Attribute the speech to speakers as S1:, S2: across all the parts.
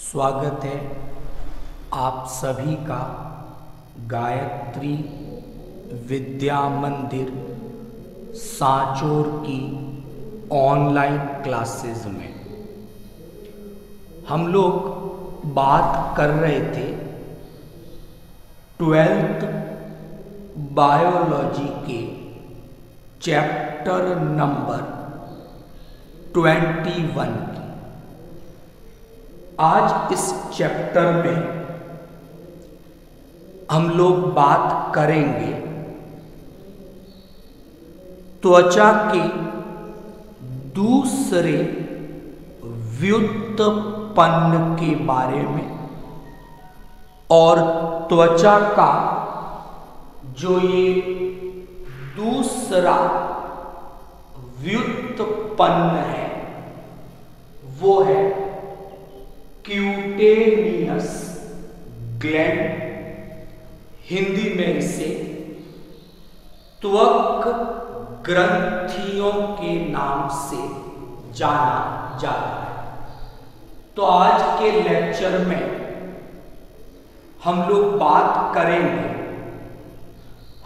S1: स्वागत है आप सभी का गायत्री विद्या मंदिर सांचौर की ऑनलाइन क्लासेस में। हम लोग बात कर रहे थे 12th बायोलॉजी के चैप्टर नंबर 21 की। आज इस चैप्टर में हम लोग बात करेंगे त्वचा के दूसरे व्युत्पन्न के बारे में और त्वचा का जो ये दूसरा व्युत्पन्न है वो है क्यूटेनियस ग्लैंड, हिंदी में इसे त्वक ग्रंथियों के नाम से जाना जाता है। तो आज के लेक्चर में हम लोग बात करेंगे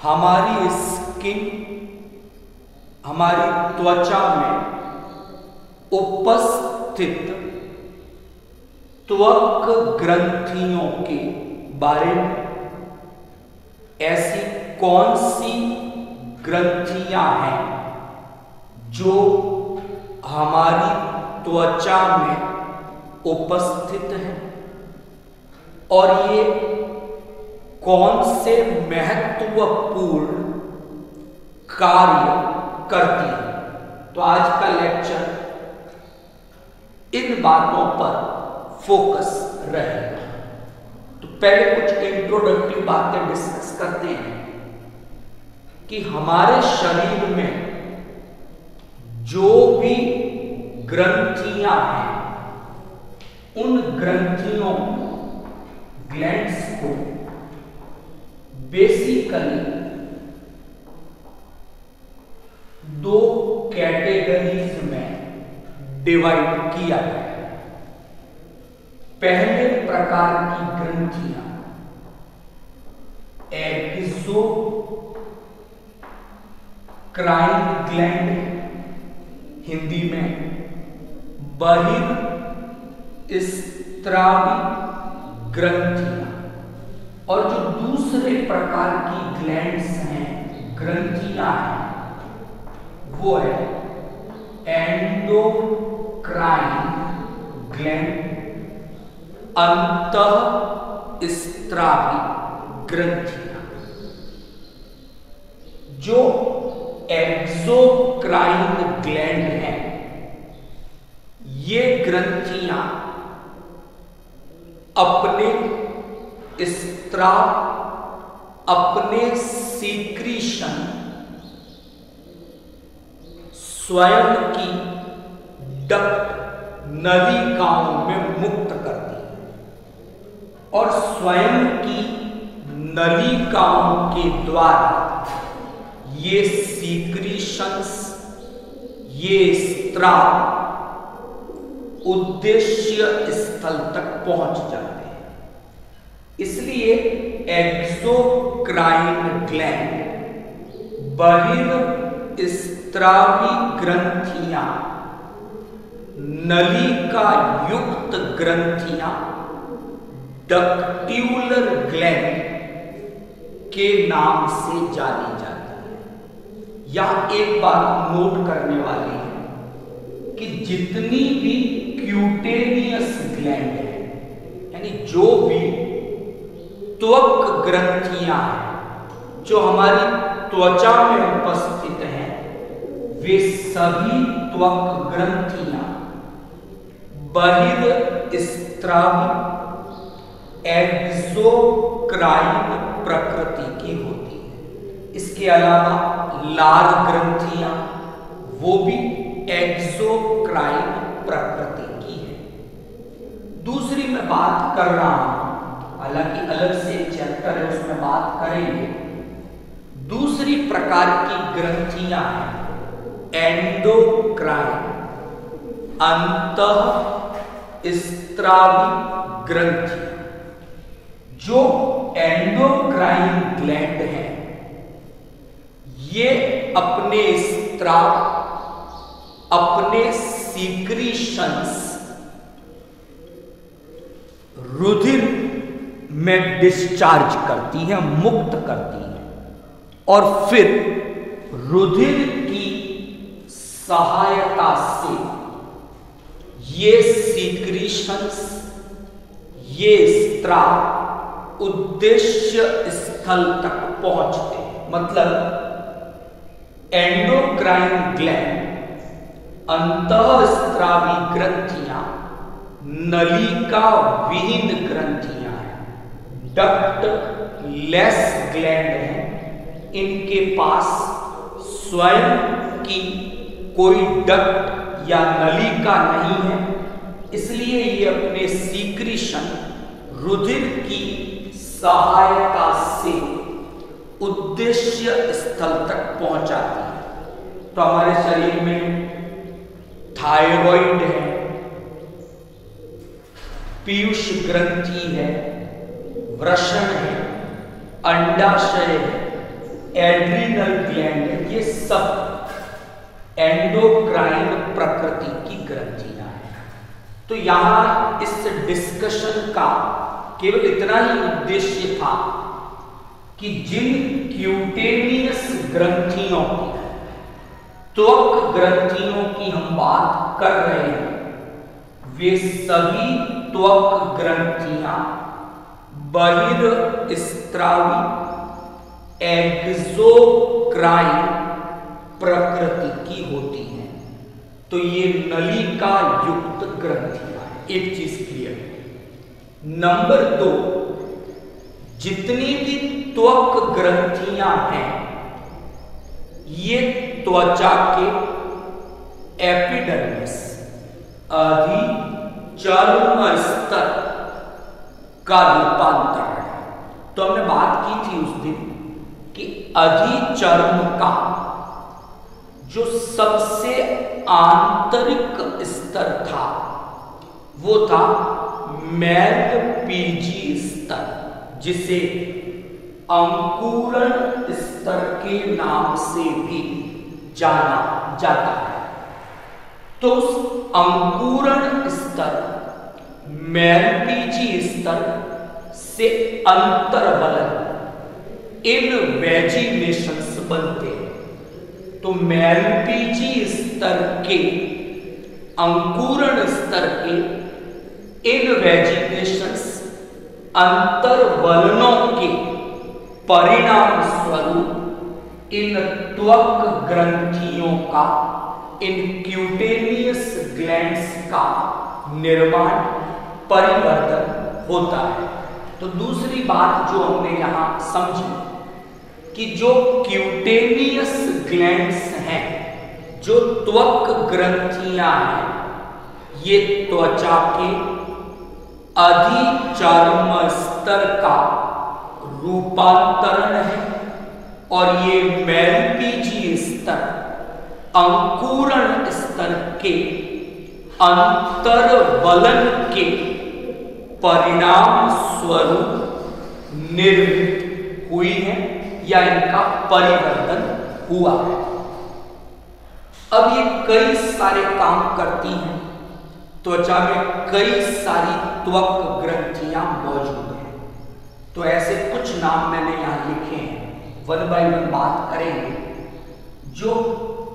S1: हमारी स्किन, हमारी त्वचा में उपस्थित त्वक ग्रंथियों के बारे में। ऐसी कौन सी ग्रंथियां हैं जो हमारी त्वचा में उपस्थित हैं और ये कौन से महत्वपूर्ण कार्य करती हैं। तो आज का लेक्चर इन बातों पर फोकस रहेगा। तो पहले कुछ इंट्रोडक्टिव बातें डिस्कस करते हैं कि हमारे शरीर में जो भी ग्रंथियां हैं उन ग्रंथियों ग्लैंड्स को बेसिकली दो कैटेगरीज में डिवाइड किया गया है। पहले प्रकार की ग्रंथियां एक्सोक्राइन ग्लैंड, हिंदी में बहिर्स्त्रावी ग्रंथियां, और जो दूसरे प्रकार की ग्लैंड्स हैं, ग्रंथियां हैं, वो है एंडोक्राइन ग्लैंड, अंतःस्त्रावी ग्रंथियां। जो एक्सोक्राइन ग्लैंड है, ये ग्रंथियां अपने स्त्राव, अपने सीक्रीशन स्वयं की डक्ट नलिकाओं में मुक्त करती है और स्वयं की नलिकाओं के द्वारा ये सीक्रीशंस, ये स्त्राव उद्देश्य स्थल तक पहुंच जाते हैं। इसलिए एक्सोक्राइन ग्लैंड, बहिर्स्त्रावी ग्रंथियां, नलिका युक्त ग्रंथियां डक्ट्यूलर ग्लैंड के नाम से जानी जाती है। यहां एक बात नोट करने वाली है कि जितनी भी क्यूटेनियस ग्लैंड है, यानी जो भी त्वक ग्रंथियां हैं जो हमारी त्वचा में उपस्थित हैं, वे सभी त्वक ग्रंथियां बहिर्स्त्रावी एक्सोक्राइन प्रकृति की होती है। इसके अलावा लार ग्रंथियां, वो भी एक्सोक्राइन प्रकृति की है। दूसरी मैं बात कर रहा हूं, हालांकि अलग से चैप्टर है उसमें बात करेंगे। दूसरी प्रकार की ग्रंथियां हैं एंडोक्राइन, अंतः स्त्रावी ग्रंथि, जो एंडोक्राइन ग्लैंड है, ये अपने स्त्राव, अपने सीक्रीशंस रुधिर में डिस्चार्ज करती है, मुक्त करती है, और फिर रुधिर की सहायता से ये सीक्रीशंस, ये स्त्राव उद्देश्य स्थल तक पहुंचते हैं। मतलब एंडोक्राइन ग्लैंड, अंतःस्त्रावी ग्रंथियां नलिका विहीन ग्रंथियां हैं, डक्ट लेस ग्लैंड हैं। इनके पास स्वयं की कोई डक्ट या नलिका नहीं है, इसलिए ये अपने सीक्रीशन रुधिर की सहायता से उद्देश्य स्थल तक पहुंचाती है। तो हमारे शरीर में थायराइड है, पीयूष ग्रंथि है, वृषण है, अंडाशय है, एड्रीनल ग्लैंड है, ये सब एंडोक्राइन प्रकृति की ग्रंथियां हैं। तो यहां इस डिस्कशन का केवल इतना ही उद्देश्य था कि जिन क्यूटेनियस ग्रंथियों की, त्वक ग्रंथियों की हम बात कर रहे हैं, वे सभी त्वक ग्रंथियां बहिर्स्त्रावी एक्सोक्राइन प्रकृति की होती हैं। तो ये नलिका युक्त ग्रंथियां हैं। एक चीज क्लियर है। नंबर 2, जितनी भी त्वक ग्रंथियां हैं, ये त्वचा के एपिडर्मिस, अधिचर्म स्तर का रूपांतरण है। तो हमने बात की थी उस दिन कि अधिचर्म का जो सबसे आंतरिक स्तर था, वो था मैलपीजी स्तर, जिसे अंकुरण स्तर के नाम से भी जाना जाता है। तो उस अंकुरण स्तर, मैलपीजी स्तर से अंतर्वलन इन वेजिनेशंस बनते हैं। तो मैलपीजी स्तर के, अंकुरण स्तर के इन वेजिनेशंस अंतर्वलनों के परिणाम स्वरूप इन त्वक ग्रंथियों का, इन क्यूटेनियस ग्लैंड्स का निर्माण, परिवर्तन होता है। तो दूसरी बात जो हमने यहां समझी कि जो क्यूटेनियस ग्लैंड्स हैं, जो त्वक ग्रंथियां हैं, ये त्वचा के अधिचर्म स्तर का रूपांतरण है, और ये मैलपीजी स्तर अंकुरण स्तर के अंतर्वलन के परिणाम स्वरूप निर्मित हुई है, या इनका परिवर्तन हुआ है। अब ये कई सारे काम करती हैं। त्वचा में कई सारी त्वक ग्रंथियां मौजूद हैं। तो ऐसे कुछ नाम मैंने यहां लिखे हैं, वन बाय वन बात करेंगे। जो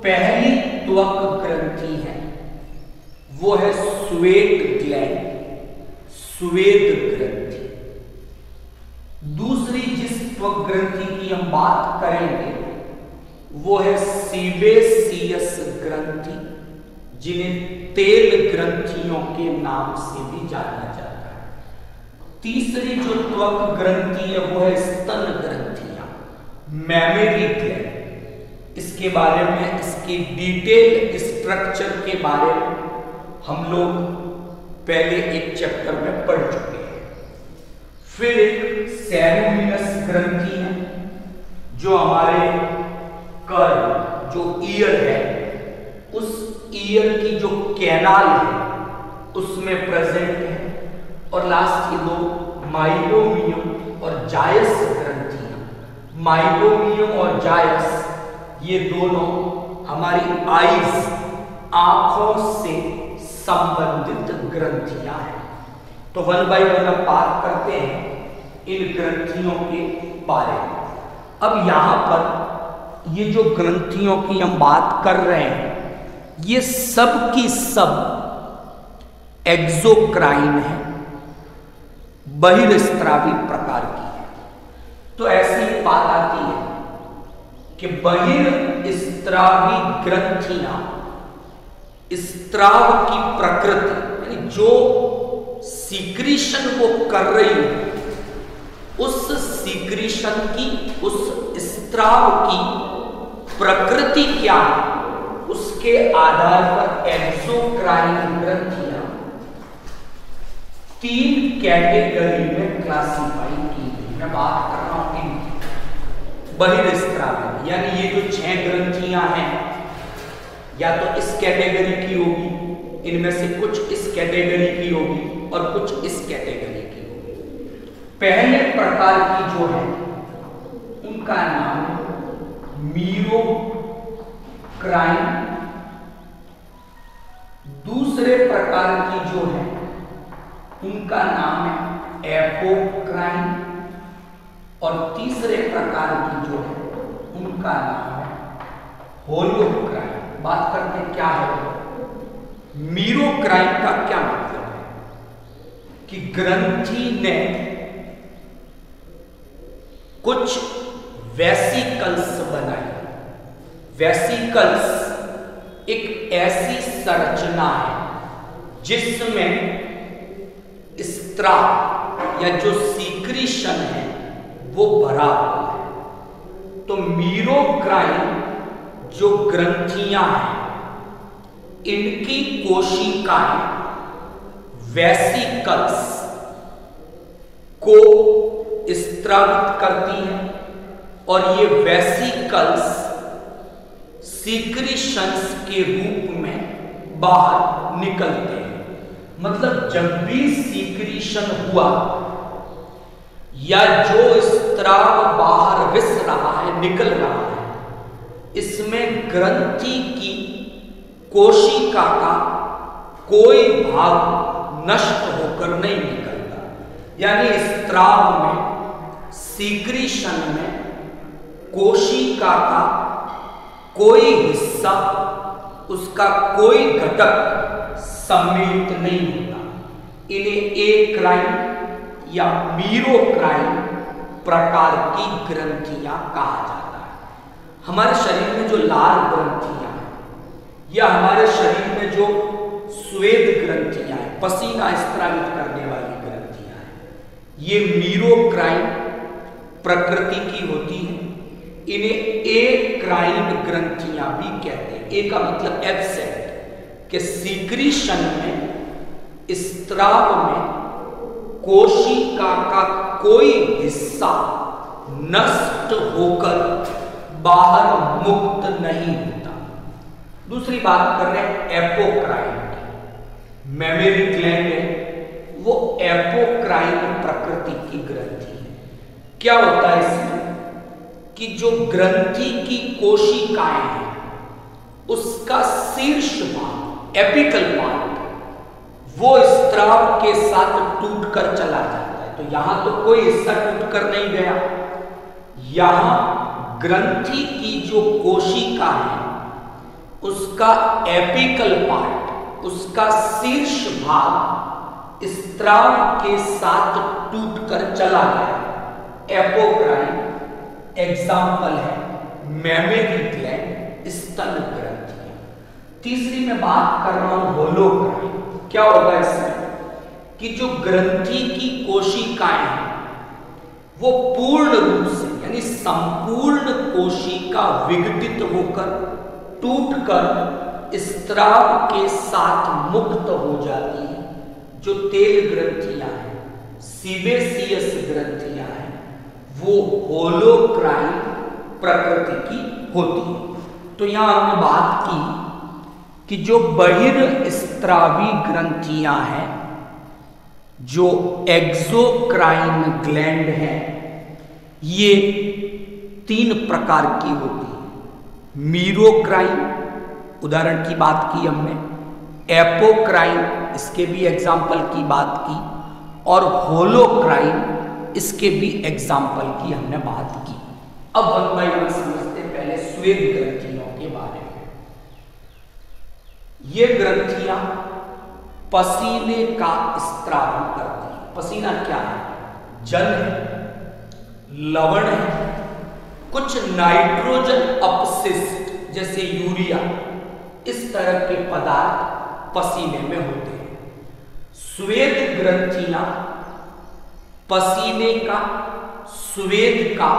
S1: पहली त्वक ग्रंथि है वो है स्वेट ग्लैंड, स्वेद ग्रंथि। दूसरी जिस त्वक ग्रंथि की हम बात करेंगे वो है सीबेसियस ग्रंथि, जिन्हें तेल ग्रंथियों के नाम से भी जाना जाता है। तीसरी जो त्वक ग्रंथि है वो है स्तन ग्रंथियां, मैमेरी ग्लैंड। इसके बारे में, इसकी डिटेल स्ट्रक्चर के बारे में हम लोग पहले एक चैप्टर में पढ़ चुके हैं। फिर एक सेरेमिनस ग्रंथि है, जो हमारे कर्न, जो ईयर है, उस ईयर की जो कैनाल है उसमें प्रेजेंट है। और लास्ट ये दो माइलोमियम और जायस ग्रंथियां, माइलोमियम और जायस, ये दोनों हमारी आईज, आंखों से संबंधित ग्रंथियां हैं। तो वन बाय वन हम बात करते हैं इन ग्रंथियों के बारे में। अब यहां पर ये जो ग्रंथियों की हम बात कर रहे हैं, ये सब की सब एक्सोक्राइन है, बहिर्स्त्रावी प्रकार की है। तो ऐसी बात आती है कि बहिर्स्त्रावी ग्रंथियां स्त्राव की प्रकृति, यानी जो सीक्रेशन वो कर रही है, उस सीक्रेशन की, उस स्त्राव की प्रकृति क्या है, उसके आधार पर एक्सोक्राइन ग्रंथियां 3 कैटेगरी में क्लासिफाई की गई। मैं बात कर रहा हूं इन बहिर्स्त्राव, यानी ये जो 6 ग्रंथियां हैं, या तो इस कैटेगरी की होगी, इनमें से कुछ इस कैटेगरी की होगी और कुछ इस कैटेगरी की होगी। पहले प्रकार की जो है उनका नाम मीरोक्राइन, दूसरे प्रकार की जो है उनका नाम है एपोक्राइन, और तीसरे प्रकार की जो है उनका नाम है होलोक्राइन। बात करते हैं क्या है मीरोक्राइन का। क्या मतलब है कि ग्रंथि ने कुछ वेसिकल्स बनाई। वेसिकल्स एक ऐसी संरचना है जिसमें स्त्राव या जो सीक्रेशन है वो भरा हुआ है। तो मीरोक्राइन जो ग्रंथियां हैं, इनकी कोशिकाएं वेसिकल्स को स्त्रावित करती हैं, और ये वेसिकल्स सीक्रेशंस के रूप में बाहर निकलते हैं। मतलब जब भी सीक्रेशन हुआ या जो स्त्राव बाहर रिस रहा है, निकल रहा है, इसमें ग्रंथि की कोशिका का कोई भाग नष्ट होकर नहीं निकलता। यानी स्त्राव में, सीक्रेशन में कोशिका का कोई हिस्सा, उसका कोई घटक सम्मिलित नहीं होता। इन्हें एक्राइन या मीरोक्राइन प्रकार की ग्रंथियां कहा जाता है। हमारे शरीर में जो लाल ग्रंथियां हैं या हमारे शरीर में जो स्वेद ग्रंथियां हैं, पसीना स्त्रावित करने वाली ग्रंथियां हैं, ये मीरोक्राइन प्रकृति की होती है। इन्हें एक्राइन ग्रंथियां भी कहते हैं। ए का मतलब एब्सेंट, कि सीक्रेशन में, स्त्राव में कोशिका का कोई हिस्सा नष्ट होकर बाहर मुक्त नहीं होता। दूसरी बात कर रहे हैं एपोक्राइन की। मेमरी ग्लैंड है, वो एपोक्राइन प्रकृति की ग्रंथि है। क्या होता है इसमें कि जो ग्रंथि की कोशिकाएं हैं, उसका शीर्ष भाग, एपिकल पार्ट, वो स्त्राव के साथ टूटकर चला जाता है। तो यहां तो कोई हिस्सा टूटकर नहीं गया, यहां ग्रंथि की जो कोशिका है, उसका एपिकल पार्ट, उसका शीर्ष भाग स्त्राव के साथ टूटकर चला गया। एपोक्राइन एग्जाम्पल है मेमरी ग्लैंड, स्तन ग्रंथि। तीसरी में बात कर रहा हूं होलोक्राइन। क्या होगा इसमें कि जो ग्रंथि की कोशिकाएं हैं, वो पूर्ण रूप से, यानी संपूर्ण कोशिका विघटित होकर, टूटकर स्त्राव के साथ मुक्त हो जाती है। जो तेल ग्रंथियां हैं, सीबेसियस ग्रंथियां हैं, वो होलोक्राइन प्रकृति की होती है। तो यहां हमने बात की कि जो बहिर्स्त्रावी स्त्रावी ग्रंथियां हैं जो एक्सोक्राइन ग्लैंड हैं, ये 3 प्रकार की होती है। मीरोक्राइन, उदाहरण की बात की हमने, एपोक्राइन, इसके भी एग्जाम्पल की बात की, और होलोक्राइन, इसके भी एग्जाम्पल की हमने बात की। अब 1 बाय 1 समझते हैं। पहले श्वेत ग्रंथियों के बारे में। ये ग्रंथियां पसीने का स्त्राव करती हैं। पसीना क्या है? जल है, लवण है, कुछ नाइट्रोजन अपशिष्ट जैसे यूरिया, इस तरह के पदार्थ पसीने में होते हैं। श्वेत ग्रंथियां पसीने का, श्वेत का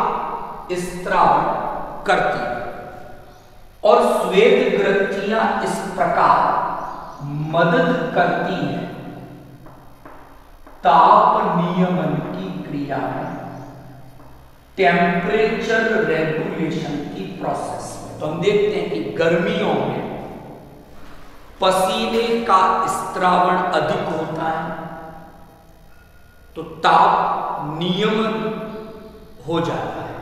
S1: स्त्राव करती हैं और श्वेत ग्रंथियां इस प्रकार मदद करती हैं ताप नियमन की क्रिया में, टेम्परेचर रेगुलेशन की प्रोसेस में। तो हम देखते हैं कि गर्मियों में पसीने का स्त्रावण अधिक होता है तो ताप नियमन हो जाता है,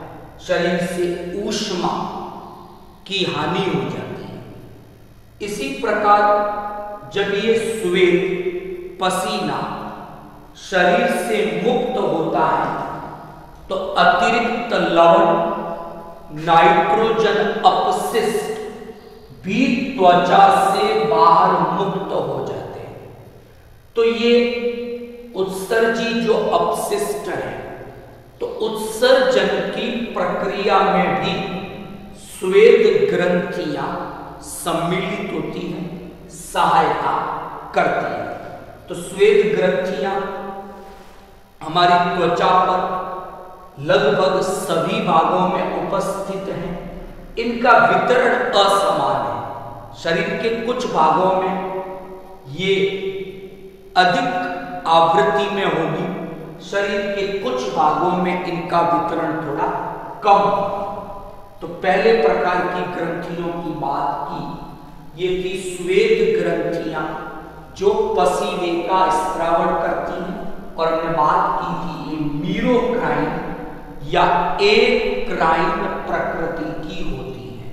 S1: शरीर से ऊष्मा की हानि हो जाती है। इसी प्रकार जब ये श्वेत पसीना शरीर से मुक्त होता है तो अतिरिक्त लवण, नाइट्रोजन अपशिष्ट भी त्वचा से बाहर मुक्त हो जाते हैं। तो ये उत्सर्जी जो अपशिष्ट है, तो उत्सर्जन की प्रक्रिया में भी श्वेत ग्रंथियां सम्मिलित होती हैं, सहायता करती है। तो श्वेत ग्रंथियां हमारी त्वचा पर लगभग सभी भागों में उपस्थित हैं। इनका वितरण असमान है। शरीर के कुछ भागों में ये अधिक आवृत्ति में होगी, शरीर के कुछ भागों में इनका वितरण थोड़ा कम। तो पहले प्रकार की ग्रंथियों की बात की, ये थी श्वेत ग्रंथियां जो पसीने का स्त्रावण करती हैं, और हमने बात की थी ये मीरोक्राइन या एक्राइन प्रकृति की होती है।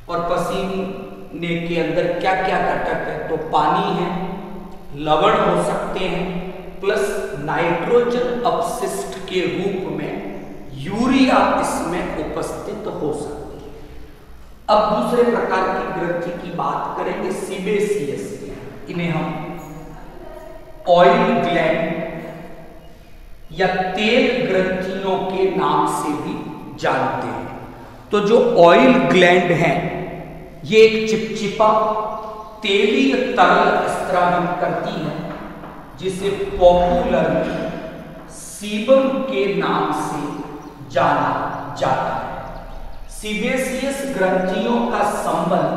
S1: और पसीने के अंदर क्या क्या घटक है? तो पानी है, लवण हो सकते हैं, प्लस नाइट्रोजन अपशिष्ट के रूप में यूरिया इसमें उपस्थित हो सकती है। अब दूसरे प्रकार की ग्रंथि की बात करेंगे, सीबेसियस। इन्हें हम ऑयल ग्लैंड या तेल ग्रंथियों के नाम से भी जानते हैं। तो जो ऑयल ग्लैंड है, ये एक चिपचिपा तेलीय तरल स्त्रावित करती है, जिसे पॉपुलर सीबम के नाम से जाना जाता है। सीबेसियस ग्रंथियों का संबंध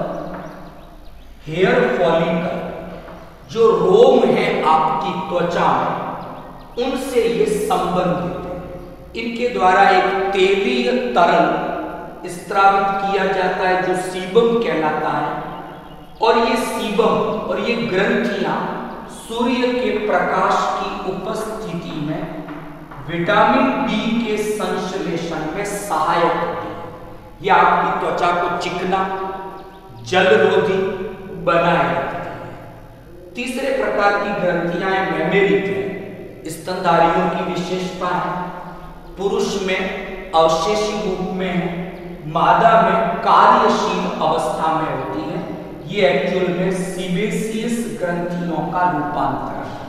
S1: हेयर फॉलिकल, जो रोम है आपकी त्वचा में, उनसे ये संबंधित है। इनके द्वारा एक तेलीय तरल स्त्रावित किया जाता है जो सीबम कहलाता है। और ये सीबम और ये ग्रंथियां सूर्य के प्रकाश की उपस्थिति में विटामिन डी के संश्लेषण में सहायक होती है। यह आपकी त्वचा को चिकना, जलरोधी बनाए रखती है। तीसरे प्रकार की ग्रंथियां मेमेरिक है, स्तनधारियों की विशेषता है। पुरुष में अवशेषी रूप में है, मादा में कार्यशील अवस्था में होती है। ये एक्चुअल में सीबेसियस ग्रंथियों का रूपांतर है।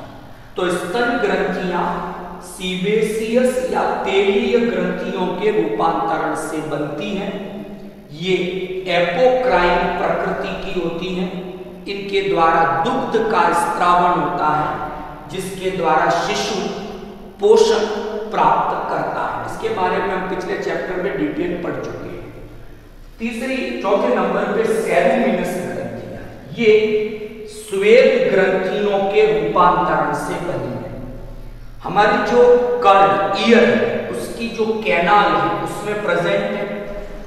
S1: तो स्तन ग्रंथियां सीबेसियस या तेलीय ग्रंथियों के रूपांतरण से बनती हैं। ये एपोक्राइन प्रकृति की होती हैं। इनके द्वारा दुग्ध का स्त्रावण होता है, जिसके द्वारा शिशु पोषण प्राप्त करता है। इसके बारे में हम पिछले चैप्टर में डिटेल पढ़ चुके हैं। चौथे नंबर पे सेरुमिनस ग्रंथियां, ये श्वेत ग्रंथियों के रूपांतरण से बनी है। हमारी जो कर्ड ईयर है, उसकी जो कैनाल है उसमें प्रेजेंट है।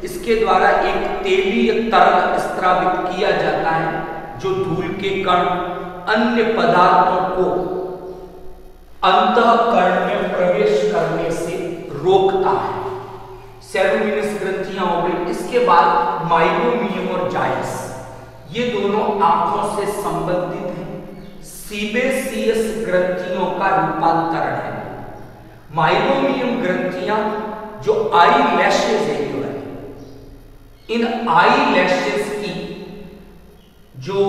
S1: इसके द्वारा एक तेलीय तरल स्त्रावित किया जाता है जो धूल के कण अन्य पदार्थों को अंतःकरण में प्रवेश करने से रोकता है। सेलुमिनस ग्रंथियां हो गई। इसके बाद माइलोमियम और जायस, ये दोनों आंखों से संबंधित हैं। सीबेसियस ग्रंथियों का रूपांतरण है। माइलोमियम ग्रंथियां जो आई लैशेज है, इन आई लैशेज की जो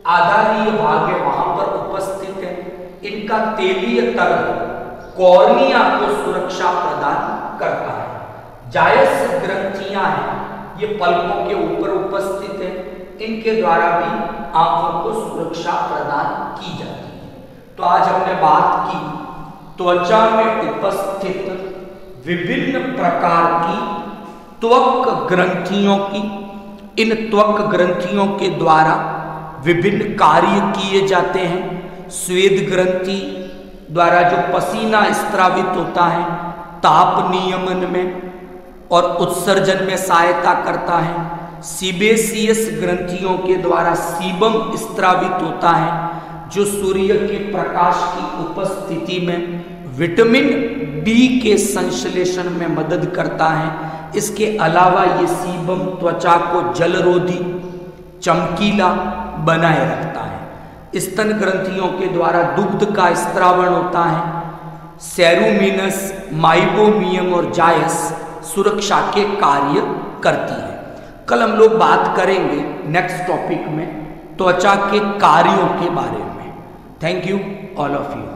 S1: आधारीय भाग है वहां पर उपस्थित है। इनका तेलीय तरल कॉर्निया को सुरक्षा प्रदान करता है। जायस ग्रंथियां हैं, ये पलकों के ऊपर उपस्थित है। इनके द्वारा भी आंखों को सुरक्षा प्रदान की जाती है। तो आज हमने बात की त्वचा में उपस्थित विभिन्न प्रकार की त्वक ग्रंथियों की। इन त्वक ग्रंथियों के द्वारा विभिन्न कार्य किए जाते हैं। स्वेद ग्रंथि द्वारा जो पसीना स्त्रावित होता है, ताप नियमन में और उत्सर्जन में सहायता करता है। सीबेसियस ग्रंथियों के द्वारा सीबम स्त्रावित होता है, जो सूर्य के प्रकाश की उपस्थिति में विटामिन डी के संश्लेषण में मदद करता है। इसके अलावा ये सीबम त्वचा को जलरोधी, चमकीला बनाए रखता है। स्तन ग्रंथियों के द्वारा दुग्ध का स्त्रावण होता है। सेरुमिनस, माइबोमियम और जायस सुरक्षा के कार्य करती है। कल हम लोग बात करेंगे नेक्स्ट टॉपिक में त्वचा के कार्यों के बारे में। Thank you all of you.